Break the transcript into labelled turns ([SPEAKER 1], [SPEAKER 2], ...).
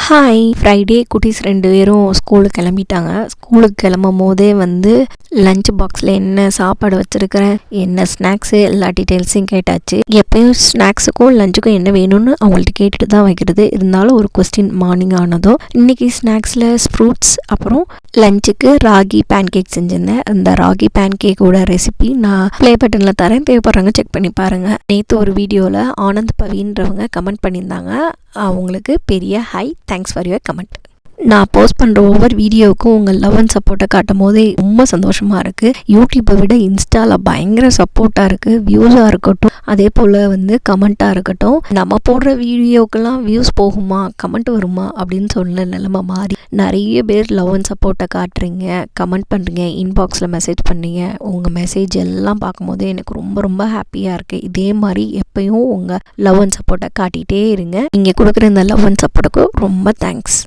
[SPEAKER 1] Hi Friday குட்டீஸ் 2 பேரும் ஸ்கூலுக்கு கிளம்பிட்டாங்க. ஸ்கூலுக்கு கிளம்பும் போதே லஞ்ச் பாக்ஸில் என்ன சாப்பாடு வச்சுருக்கிறேன், என்ன ஸ்நாக்ஸு, எல்லா டீட்டெயில்ஸையும் கேட்டாச்சு. எப்பயும் ஸ்நாக்ஸுக்கும் லஞ்சுக்கும் என்ன வேணும்னு அவங்கள்ட்ட கேட்டுட்டு தான் வைக்கிறது. இருந்தாலும் ஒரு கொஸ்டின் மார்னிங் ஆனதும் இன்றைக்கி ஸ்நாக்ஸில் ஃப்ரூட்ஸ், அப்புறம் லஞ்சுக்கு ராகி பேன் கேக் செஞ்சுருந்தேன். அந்த ராகி பேன் கேக்கோட ரெசிபி நான் ப்ளே பட்டனில் தரேன், தேவைப்படுறாங்க செக் பண்ணி பாருங்கள். நேற்று ஒரு வீடியோவில் ஆனந்த் பவின்றவங்க கமெண்ட் பண்ணியிருந்தாங்க. அவங்களுக்கு பெரிய high, thanks for your comment. நான் போஸ்ட் பண்ணுற ஒவ்வொரு வீடியோவுக்கும் உங்கள் லவ் அண்ட் சப்போர்ட்டை காட்டும் போதே ரொம்ப சந்தோஷமாக இருக்குது. யூடியூப்பை விட இன்ஸ்டாவில் பயங்கர சப்போர்ட்டாக இருக்குது. வியூஸாக இருக்கட்டும், அதே போல் கமெண்ட்டாக இருக்கட்டும். நம்ம போடுற வீடியோக்கெல்லாம் வியூஸ் போகுமா, கமெண்ட் வருமா அப்படின்னு சொல்ல நிலைமை மாறி நிறைய பேர் லவ் அண்ட் சப்போர்ட்டை காட்டுறீங்க, கமெண்ட் பண்ணுறீங்க, இன்பாக்ஸில் மெசேஜ் பண்ணீங்க. உங்கள் மெசேஜ் எல்லாம் பார்க்கும்போது எனக்கு ரொம்ப ரொம்ப ஹாப்பியாக இருக்குது. இதே மாதிரி எப்பயும் உங்கள் லவ் அண்ட் சப்போர்ட்டை காட்டிகிட்டே இருங்க. நீங்கள் கொடுக்குற இந்த லவ் அண்ட் சப்போர்ட்டுக்கு ரொம்ப தேங்க்ஸ்.